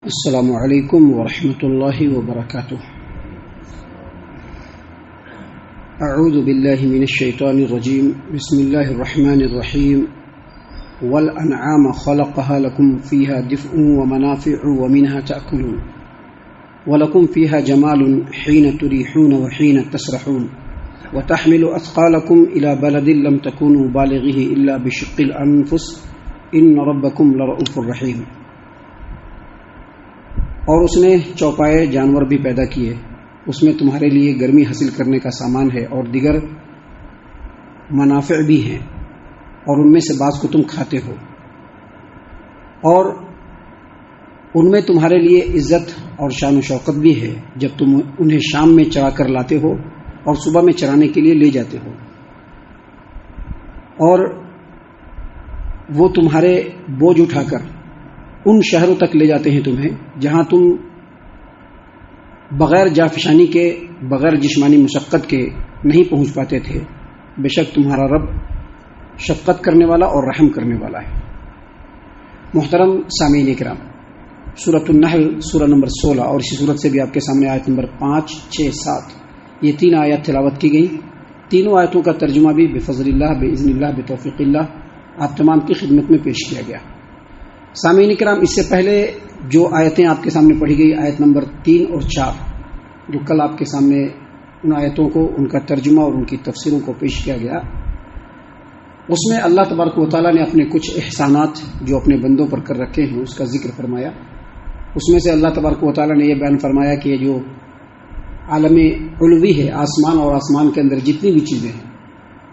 السلام علیکم ورحمۃ اللہ وبرکاتہ۔ اعوذ باللہ من الشیطان الرجیم، بسم اللہ الرحمن الرحیم۔ والانعام خلقها لكم فيها دفء ومنافع ومنها تأكلون ولكم فيها جمال حين تريحون وحين تسرحون وتحمل أثقالكم إلى بلد لم تكونوا بالغيه إلا بشق الأنفس إن ربكم لرؤوف رحیم۔ اور اس نے چوپائے جانور بھی پیدا کیے، اس میں تمہارے لیے گرمی حاصل کرنے کا سامان ہے اور دیگر منافع بھی ہیں، اور ان میں سے بعض کو تم کھاتے ہو، اور ان میں تمہارے لیے عزت اور شان و شوکت بھی ہے جب تم انہیں شام میں چرا کر لاتے ہو اور صبح میں چرانے کے لیے لے جاتے ہو، اور وہ تمہارے بوجھ اٹھا کر ان شہروں تک لے جاتے ہیں تمہیں جہاں تم بغیر جافشانی کے، بغیر جسمانی مشقت کے نہیں پہنچ پاتے تھے۔ بے شک تمہارا رب شفقت کرنے والا اور رحم کرنے والا ہے۔ محترم سامعین کرام، سورۃ النحل سورہ نمبر 16 اور اسی سورت سے بھی آپ کے سامنے آیت نمبر 5، 6، 7 یہ 3 آیات تلاوت کی گئی۔ تینوں آیتوں کا ترجمہ بھی بفضل اللہ، باذن اللہ، بتوفیق اللہ آپ تمام کی خدمت میں پیش کیا گیا۔ سامعین کرام، اس سے پہلے جو آیتیں آپ کے سامنے پڑھی گئی، آیت نمبر 3 اور 4 جو کل آپ کے سامنے ان آیتوں کو، ان کا ترجمہ اور ان کی تفسیروں کو پیش کیا گیا، اس میں اللہ تبارک و تعالیٰ نے اپنے کچھ احسانات جو اپنے بندوں پر کر رکھے ہیں اس کا ذکر فرمایا۔ اس میں سے اللہ تبارک و تعالیٰ نے یہ بیان فرمایا کہ یہ جو عالم علوی ہے، آسمان اور آسمان کے اندر جتنی بھی چیزیں ہیں،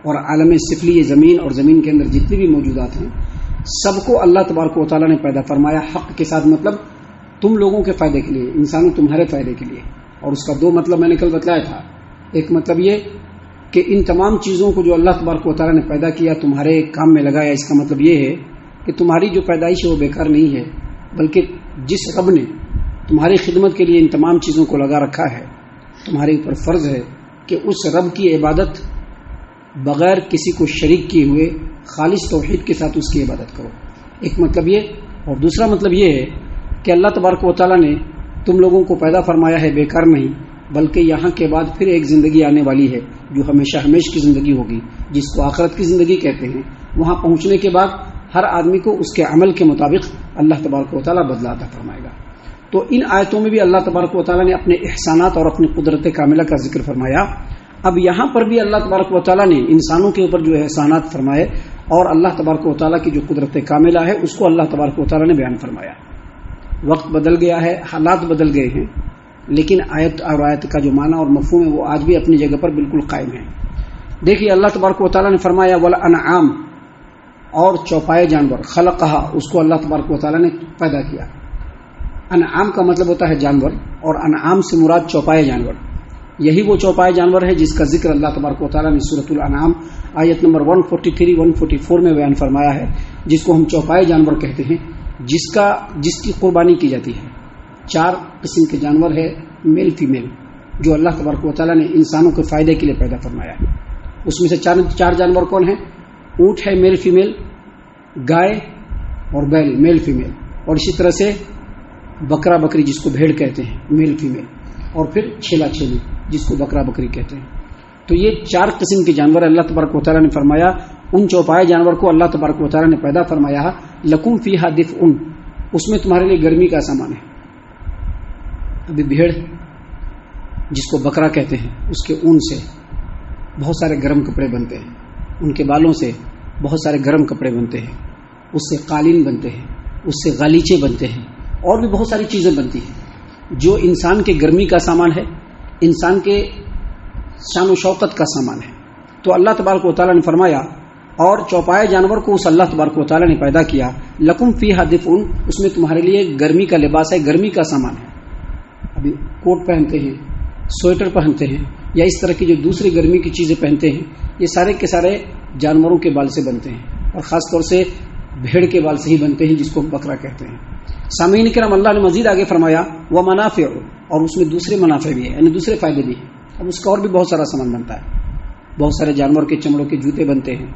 اور عالم سفلی یہ زمین اور زمین کے اندر جتنی بھی موجودات ہیں، سب کو اللہ تبارک و تعالیٰ نے پیدا فرمایا حق کے ساتھ، مطلب تم لوگوں کے فائدے کے لیے، انسانوں تمہارے فائدے کے لیے۔ اور اس کا 2 مطلب میں نے کل بتلایا تھا۔ ایک مطلب یہ کہ ان تمام چیزوں کو جو اللہ تبارک و تعالیٰ نے پیدا کیا تمہارے کام میں لگایا، اس کا مطلب یہ ہے کہ تمہاری جو پیدائش ہے وہ بیکار نہیں ہے، بلکہ جس رب نے تمہاری خدمت کے لیے ان تمام چیزوں کو لگا رکھا ہے، تمہارے اوپر فرض ہے کہ اس رب کی عبادت بغیر کسی کو شریک کیے ہوئے خالص توحید کے ساتھ اس کی عبادت کرو۔ ایک مطلب یہ، اور دوسرا مطلب یہ ہے کہ اللہ تبارک و تعالیٰ نے تم لوگوں کو پیدا فرمایا ہے بیکار نہیں، بلکہ یہاں کے بعد پھر ایک زندگی آنے والی ہے جو ہمیشہ ہمیش کی زندگی ہوگی، جس کو آخرت کی زندگی کہتے ہیں۔ وہاں پہنچنے کے بعد ہر آدمی کو اس کے عمل کے مطابق اللہ تبارک و تعالیٰ بدلہ عطا فرمائے گا۔ تو ان آیتوں میں بھی اللہ تبارک و تعالیٰ نے اپنے احسانات اور اپنی قدرت کاملہ کا ذکر فرمایا۔ اب یہاں پر بھی اللہ تبارک و تعالیٰ نے انسانوں کے اوپر جو احسانات فرمائے اور اللہ تبارک و تعالیٰ کی جو قدرت کاملہ ہے اس کو اللہ تبارک و تعالیٰ نے بیان فرمایا۔ وقت بدل گیا ہے، حالات بدل گئے ہیں، لیکن آیت اور آیت کا جو معنی اور مفہوم ہے وہ آج بھی اپنی جگہ پر بالکل قائم ہے۔ دیکھیے اللہ تبارک و تعالیٰ نے فرمایا والانعام، اور چوپائے جانور، خلقہا، اس کو اللہ تبارک و تعالیٰ نے پیدا کیا۔ انعام کا مطلب ہوتا ہے جانور، اور انعام سے مراد چوپائے جانور۔ یہی وہ چوپائے جانور ہے جس کا ذکر اللہ تبارک و تعالیٰ نے سورۃ الانعام آیت نمبر 143 144 میں بیان فرمایا ہے، جس کو ہم چوپائے جانور کہتے ہیں، جس کی قربانی کی جاتی ہے۔ 4 قسم کے جانور ہے، میل فیمیل، جو اللہ تبارک و تعالیٰ نے انسانوں کے فائدے کے لیے پیدا فرمایا ہے۔ اس میں سے 4 جانور کون ہیں؟ اونٹ ہے میل فیمیل، گائے اور بیل میل فیمیل، اور اسی طرح سے بکرا بکری جس کو بھیڑ کہتے ہیں میل فیمیل، اور پھر چھیلا چھیلی جس کو بکرا بکری کہتے ہیں۔ تو یہ 4 قسم کے جانور اللہ تبارک و تعالیٰ نے فرمایا۔ ان چوپائے جانور کو اللہ تبارک و تعالیٰ نے پیدا فرمایا لکم فیہا دفء، اس میں تمہارے لیے گرمی کا سامان ہے۔ ابھی بھیڑ جس کو بکرا کہتے ہیں، اس کے اون سے بہت سارے گرم کپڑے بنتے ہیں، ان کے بالوں سے بہت سارے گرم کپڑے بنتے ہیں، اس سے قالین بنتے ہیں، اس سے غالیچے بنتے ہیں، اور بھی بہت ساری چیزیں بنتی ہیں جو انسان کے گرمی کا سامان ہے، انسان کے شان و شوکت کا سامان ہے۔ تو اللہ تبارک و تعالیٰ نے فرمایا، اور چوپائے جانور کو اس اللہ تبارک و تعالیٰ نے پیدا کیا لکم فیہا دفء، اس میں تمہارے لیے گرمی کا لباس ہے، گرمی کا سامان ہے۔ ابھی کوٹ پہنتے ہیں، سویٹر پہنتے ہیں، یا اس طرح کی جو دوسری گرمی کی چیزیں پہنتے ہیں، یہ سارے کے سارے جانوروں کے بال سے بنتے ہیں، اور خاص طور سے بھیڑ کے بال سے ہی بنتے ہیں جس کو بکرا کہتے ہیں۔ سامعین کرام، اللہ نے مزید آگے فرمایا ومنافع، اور اس میں دوسرے منافع بھی ہیں، یعنی دوسرے فائدے بھی ہیں۔ اب اس کا اور بھی بہت سارا سامان بنتا ہے، بہت سارے جانور کے چمڑوں کے جوتے بنتے ہیں،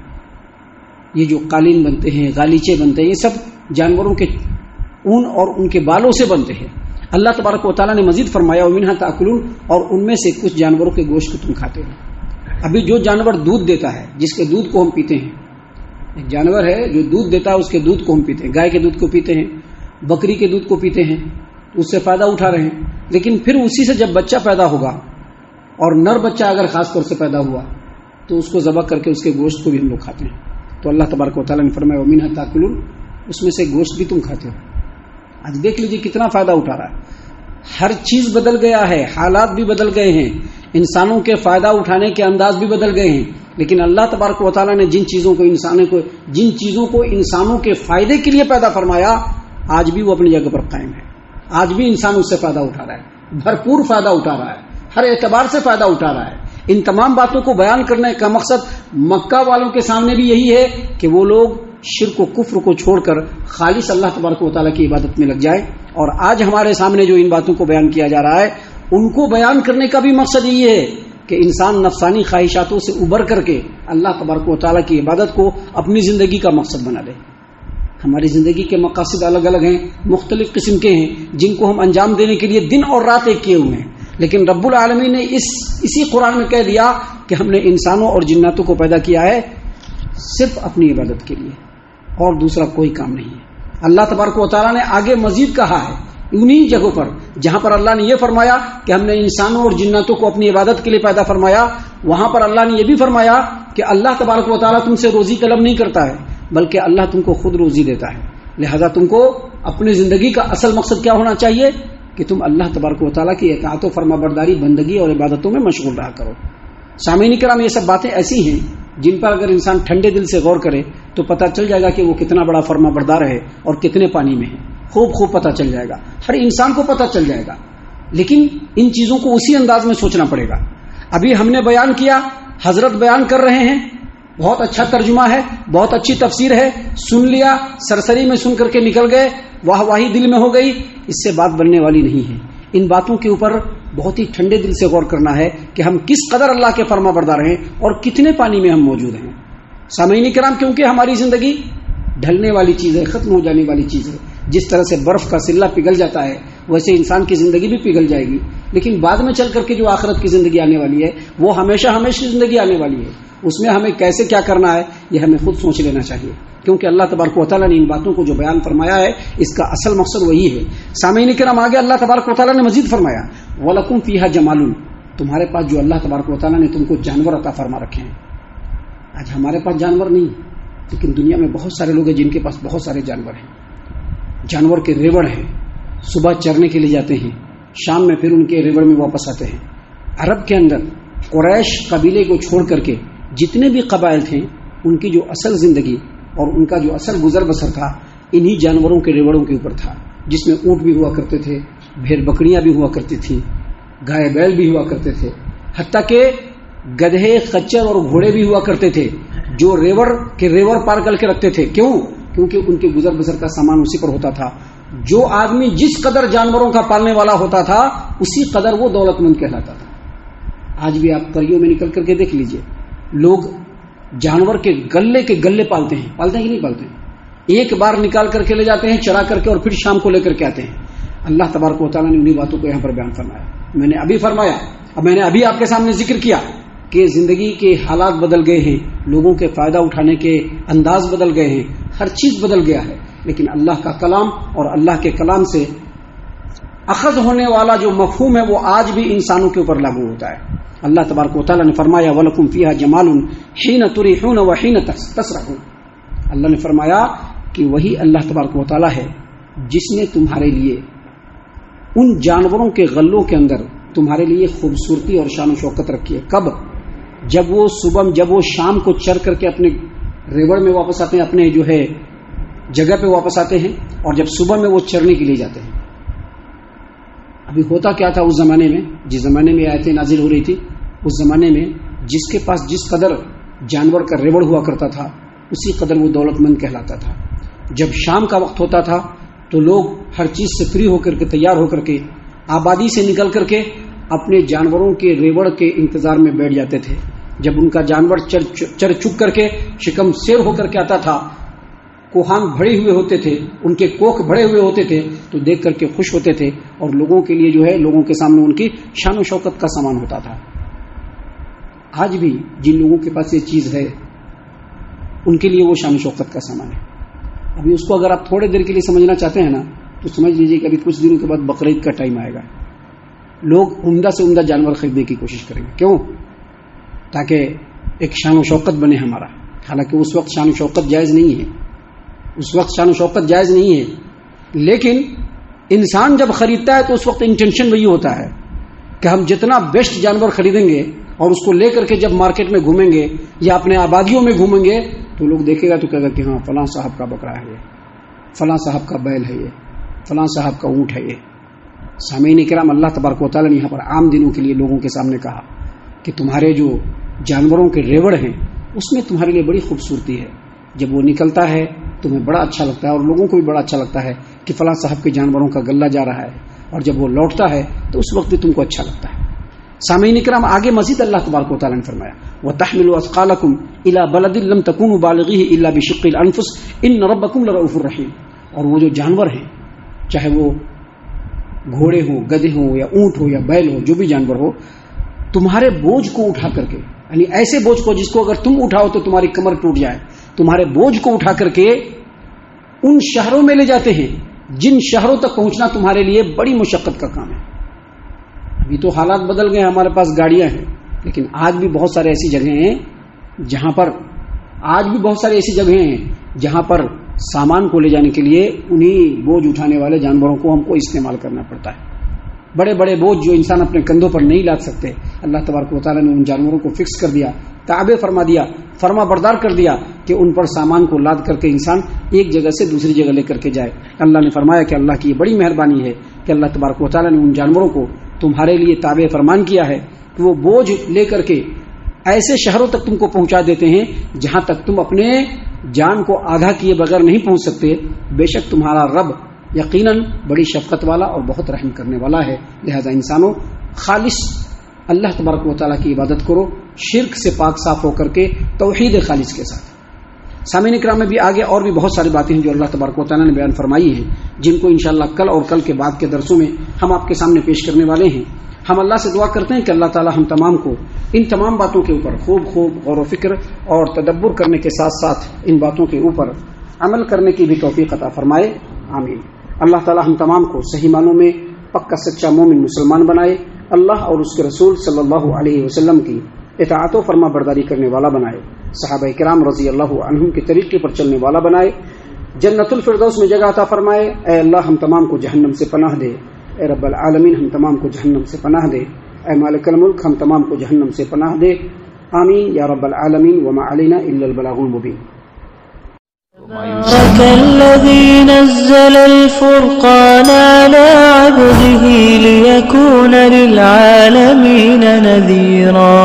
یہ جو قالین بنتے ہیں، غالیچے بنتے ہیں، یہ سب جانوروں کے اون اور ان کے بالوں سے بنتے ہیں۔ اللہ تبارک و تعالیٰ نے مزید فرمایا ومنھا تاکلون، اور ان میں سے کچھ جانوروں کے گوشت کو تم کھاتے ہو۔ ابھی جو جانور دودھ دیتا ہے، جس کے دودھ کو ہم پیتے ہیں، ایک جانور ہے جو دودھ دیتا ہے، اس کے دودھ کو ہم پیتے ہیں، گائے کے دودھ کو پیتے ہیں، بکری کے دودھ کو پیتے ہیں، اس سے فائدہ اٹھا رہے ہیں۔ لیکن پھر اسی سے جب بچہ پیدا ہوگا، اور نر بچہ اگر خاص طور سے پیدا ہوا، تو اس کو ذبح کر کے اس کے گوشت کو بھی ہم لوگ کھاتے ہیں۔ تو اللہ تبارک و تعالیٰ نے فرمایا ومنھا تاکلون، اس میں سے گوشت بھی تم کھاتے ہو۔ آج دیکھ لیجیے کتنا فائدہ اٹھا رہا ہے۔ ہر چیز بدل گیا ہے، حالات بھی بدل گئے ہیں، انسانوں کے فائدہ اٹھانے کے انداز بھی بدل گئے ہیں، لیکن اللہ تبارک و تعالیٰ نے جن چیزوں کو انسانوں کے فائدے کے لیے پیدا فرمایا، آج بھی وہ اپنی جگہ پر قائم ہے۔ آج بھی انسان اس سے فائدہ اٹھا رہا ہے، بھرپور فائدہ اٹھا رہا ہے، ہر اعتبار سے فائدہ اٹھا رہا ہے۔ ان تمام باتوں کو بیان کرنے کا مقصد مکہ والوں کے سامنے بھی یہی ہے کہ وہ لوگ شرک و کفر کو چھوڑ کر خالص اللہ تبارک و تعالیٰ کی عبادت میں لگ جائے۔ اور آج ہمارے سامنے جو ان باتوں کو بیان کیا جا رہا ہے، ان کو بیان کرنے کا بھی مقصد یہی ہے کہ انسان نفسانی خواہشاتوں سے ابھر کر کے اللہ تبارک و تعالیٰ کی عبادت کو اپنی زندگی کا مقصد بنا لے۔ ہماری زندگی کے مقاصد الگ الگ ہیں، مختلف قسم کے ہیں، جن کو ہم انجام دینے کے لیے دن اور رات ایک کیے ہوئے ہیں، لیکن رب العالمین نے اسی قرآن میں کہہ دیا کہ ہم نے انسانوں اور جناتوں کو پیدا کیا ہے صرف اپنی عبادت کے لیے، اور دوسرا کوئی کام نہیں ہے۔ اللہ تبارک و تعالیٰ نے آگے مزید کہا ہے انہی جگہوں پر جہاں پر اللہ نے یہ فرمایا کہ ہم نے انسانوں اور جناتوں کو اپنی عبادت کے لیے پیدا فرمایا، وہاں پر اللہ نے یہ بھی فرمایا کہ اللہ تبارک و تعالیٰ تم سے روزی طلب نہیں کرتا ہے، بلکہ اللہ تم کو خود روزی دیتا ہے۔ لہذا تم کو اپنی زندگی کا اصل مقصد کیا ہونا چاہیے کہ تم اللہ تبارک و تعالیٰ کی اطاعت و فرما برداری، بندگی اور عبادتوں میں مشغول رہا کرو۔ سامعین کرام، یہ سب باتیں ایسی ہیں جن پر اگر انسان ٹھنڈے دل سے غور کرے تو پتہ چل جائے گا کہ وہ کتنا بڑا فرما بردار ہے اور کتنے پانی میں ہے۔ خوب پتہ چل جائے گا، ہر انسان کو پتہ چل جائے گا، لیکن ان چیزوں کو اسی انداز میں سوچنا پڑے گا۔ ابھی ہم نے بیان کیا، حضرت بیان کر رہے ہیں، بہت اچھا ترجمہ ہے، بہت اچھی تفسیر ہے، سن لیا، سرسری میں سن کر کے نکل گئے، واہ واہی دل میں ہو گئی، اس سے بات بننے والی نہیں ہے۔ ان باتوں کے اوپر بہت ہی ٹھنڈے دل سے غور کرنا ہے کہ ہم کس قدر اللہ کے فرما بردار ہیں اور کتنے پانی میں ہم موجود ہیں۔ سامعین کرام، کیونکہ ہماری زندگی ڈھلنے والی چیز ہے، ختم ہو جانے والی چیز ہے۔ جس طرح سے برف کا سلہ پگھل جاتا ہے، ویسے انسان کی زندگی بھی پگھل جائے گی، لیکن بعد میں چل کر کے جو آخرت کی زندگی آنے والی ہے وہ ہمیشہ زندگی آنے والی ہے۔ اس میں ہمیں کیسے کیا کرنا ہے یہ ہمیں خود سوچ لینا چاہیے، کیونکہ اللہ تبارک و تعالیٰ نے ان باتوں کو جو بیان فرمایا ہے اس کا اصل مقصد وہی ہے۔ سامعین کرام، آگے اللہ تبارک و تعالیٰ نے مزید فرمایا وَلَكُمْ فِيهَا جَمَالٌ، تمہارے پاس جو اللہ تبارک و تعالیٰ نے تم کو جانور عطا فرما رکھے ہیں۔ آج ہمارے پاس جانور نہیں، لیکن دنیا میں بہت سارے لوگ ہیں جن کے پاس بہت سارے جانور ہیں۔ جانور کے ریوڑ ہیں، صبح چرنے کے لیے جاتے ہیں، شام میں پھر ان کے ریوڑ میں واپس آتے ہیں۔ عرب کے اندر قریش قبیلے کو چھوڑ کر کے جتنے بھی قبائل تھے، ان کی جو اصل زندگی اور ان کا جو اصل گزر بسر تھا انہی جانوروں کے ریوڑوں کے اوپر تھا، جس میں اونٹ بھی ہوا کرتے تھے، بھیڑ بکریاں بھی ہوا کرتی تھیں، گائے بیل بھی ہوا کرتے تھے، حتیٰ کہ گدھے، خچر اور گھوڑے بھی ہوا کرتے تھے جو ریوڑ پار کر کے رکھتے تھے۔ کیونکہ ان کے گزر بسر کا سامان اسی پر ہوتا تھا۔ جو آدمی جس قدر جانوروں کا پالنے والا ہوتا تھا اسی قدر وہ دولت مند کہلاتا تھا۔ آج بھی آپ قریوں میں نکل کر کے دیکھ لیجئے، لوگ جانور کے گلے پالتے ہیں کہ نہیں پالتے ہیں؟ ایک بار نکال کر کے لے جاتے ہیں چرا کر کے، اور پھر شام کو لے کر کے آتے ہیں۔ اللہ تبارک و تعالیٰ نے انہی باتوں کو یہاں پر بیان فرمایا۔ میں نے ابھی فرمایا، اب میں نے ابھی آپ کے سامنے ذکر کیا کہ زندگی کے حالات بدل گئے ہیں، لوگوں کے فائدہ اٹھانے کے انداز بدل گئے ہیں، ہر چیز بدل گیا ہے، لیکن اللہ کا کلام اور اللہ کے کلام سے اخذ ہونے والا جو مفہوم ہے وہ آج بھی انسانوں کے اوپر لاگو ہوتا ہے۔ اللہ تبارک و تعالیٰ نے فرمایا وَلَكُمْ فِيهَا جَمَالٌ حِينَ تُرِيحُونَ وَحِينَ تَسْرَحُونَ، اللہ نے فرمایا کہ وہی اللہ تبارک و تعالیٰ ہے جس نے تمہارے لیے ان جانوروں کے غلوں کے اندر تمہارے لیے خوبصورتی اور شان و شوکت رکھی ہے۔ کب؟ جب وہ شام کو چر کر کے اپنے ریوڑ میں واپس آتے ہیں، اپنے جو ہے جگہ پہ واپس آتے ہیں، اور جب صبح میں وہ چرنے کے لیے جاتے ہیں۔ ابھی ہوتا کیا تھا اس زمانے میں، جس زمانے میں آیتیں نازل ہو رہی تھی، اس زمانے میں جس کے پاس جس قدر جانور کا ریوڑ ہوا کرتا تھا اسی قدر وہ دولت مند کہلاتا تھا۔ جب شام کا وقت ہوتا تھا تو لوگ ہر چیز سے فری ہو کر کے، تیار ہو کر کے، آبادی سے نکل کر کے اپنے جانوروں کے ریوڑ کے انتظار میں بیٹھ جاتے تھے۔ جب ان کا جانور چر چک کر کے شکم سیر ہو کر کے آتا تھا، کوہان بھرے ہوئے ہوتے تھے، ان کے کوکھ بھرے ہوئے ہوتے تھے تو دیکھ کر کے خوش ہوتے تھے، اور لوگوں کے لیے جو ہے لوگوں کے سامنے ان کی شان و شوکت کا سامان ہوتا تھا۔ آج بھی جن لوگوں کے پاس یہ چیز ہے ان کے لیے وہ شان و شوکت کا سامان ہے۔ ابھی اس کو اگر آپ تھوڑے دیر کے لیے سمجھنا چاہتے ہیں نا تو سمجھ لیجیے کہ ابھی کچھ دنوں کے بعد بقرعید کا ٹائم آئے گا، لوگ عمدہ سے عمدہ جانور خریدنے کی کوشش کریں گے۔ کیوں؟ تاکہ ایک شان و شوکت بنے ہمارا۔ حالانکہ اس وقت شان و شوکت جائز نہیں ہے، اس وقت شان و شوکت جائز نہیں ہے، لیکن انسان جب خریدتا ہے تو اس وقت انٹینشن وہی ہوتا ہے کہ ہم جتنا بیسٹ جانور خریدیں گے اور اس کو لے کر کے جب مارکیٹ میں گھومیں گے یا اپنے آبادیوں میں گھومیں گے تو لوگ دیکھے گا تو کہے گا کہ ہاں فلاں صاحب کا بکرا ہے یہ، فلاں صاحب کا بیل ہے یہ، فلاں صاحب کا اونٹ ہے یہ۔ سامعین کرام، اللہ تبارک و تعالیٰ نے یہاں پر عام دنوں کے لیے لوگوں کے سامنے کہا کہ تمہارے جو جانوروں کے ریوڑ ہیں اس میں تمہارے لیے بڑی خوبصورتی ہے، جب وہ نکلتا ہے تمہیں بڑا اچھا لگتا ہے اور لوگوں کو بھی بڑا اچھا لگتا ہے کہ فلاں صاحب کے جانوروں کا غلہ جا رہا ہے، اور جب وہ لوٹتا ہے تو اس وقت بھی تم کو اچھا لگتا ہے۔ سامعین کرام، آگے مزید اللہ تبارک و تعالیٰ نے فرمایا وَتَحْمِلُوا أَثْقَالَكُمْ إِلَى بَلَدٍ لَمْ تَكُونُوا بَالِغِيهِ إِلَّا بِشِقِّ الْأَنفُسِ إِنَّ رَبَّكُمْ لَرَءُوفٌ رَحِيمٌ۔ اور وہ جو جانور ہیں، چاہے وہ گھوڑے ہوں، گدھے ہوں، یا اونٹ ہو یا بیل ہو، جو بھی جانور ہو، تمہارے بوجھ کو اٹھا کر کے، یعنی ایسے بوجھ کو جس کو اگر تم اٹھاؤ تو تمہاری کمر ٹوٹ جائے، تمہارے بوجھ کو اٹھا کر کے ان شہروں میں لے جاتے ہیں جن شہروں تک پہنچنا تمہارے لیے بڑی مشقت کا کام ہے۔ ابھی تو حالات بدل گئے، ہمارے پاس گاڑیاں ہیں، لیکن آج بھی بہت سارے ایسی جگہیں ہیں جہاں پر سامان کو لے جانے کے لیے انہی بوجھ اٹھانے والے جانوروں کو ہم کو استعمال کرنا پڑتا ہے۔ بڑے بڑے بوجھ جو انسان اپنے کندھوں پر نہیں لاد سکتے، اللہ تبارک و تعالیٰ نے ان جانوروں کو فکس کر دیا، تابع فرما دیا، فرما بردار کر دیا کہ ان پر سامان کو لاد کر کے انسان ایک جگہ سے دوسری جگہ لے کر کے جائے۔ اللہ نے فرمایا کہ اللہ کی یہ بڑی مہربانی ہے کہ اللہ تبارک و تعالیٰ نے ان جانوروں کو تمہارے لیے تابع فرمان کیا ہے کہ وہ بوجھ لے کر کے ایسے شہروں تک تم کو پہنچا دیتے ہیں جہاں تک تم اپنے جان کو آدھا کیے بغیر نہیں پہنچ سکتے۔ بے شک تمہارا رب یقیناً بڑی شفقت والا اور بہت رحم کرنے والا ہے، لہذا انسانوں خالص اللہ تبارک و تعالیٰ کی عبادت کرو، شرک سے پاک صاف ہو کر کے توحید خالص کے ساتھ۔ سامعین کرام، میں بھی آگے اور بھی بہت ساری باتیں ہیں جو اللہ تبارک و تعالیٰ نے بیان فرمائی ہیں، جن کو انشاءاللہ کل اور کل کے بعد کے درسوں میں ہم آپ کے سامنے پیش کرنے والے ہیں۔ ہم اللہ سے دعا کرتے ہیں کہ اللہ تعالیٰ ہم تمام کو ان تمام باتوں کے اوپر خوب غور و فکر اور تدبر کرنے کے ساتھ ساتھ ان باتوں کے اوپر عمل کرنے کی بھی توفیق عطا فرمائے، آمین۔ اللہ تعالیٰ ہم تمام کو صحیح معنوں میں پکا سچا مومن مسلمان بنائے، اللہ اور اس کے رسول صلی اللہ علیہ وسلم کی اطاعت و فرما برداری کرنے والا بنائے، صحابہ کرام رضی اللہ عنہم کے طریقے پر چلنے والا بنائے، جنت الفردوس میں جگہ عطا فرمائے۔ اے اللہ ہم تمام کو جہنم سے پناہ دے، اے رب العالمین ہم تمام کو جہنم سے پناہ دے، اے مالک الملک ہم تمام کو جہنم سے پناہ دے، آمین یا رب العالمین۔ وما علینا الا البلاغ المبین۔ تبارك الذي نزل الفرقان على عبده ليكون للعالمين نذيرا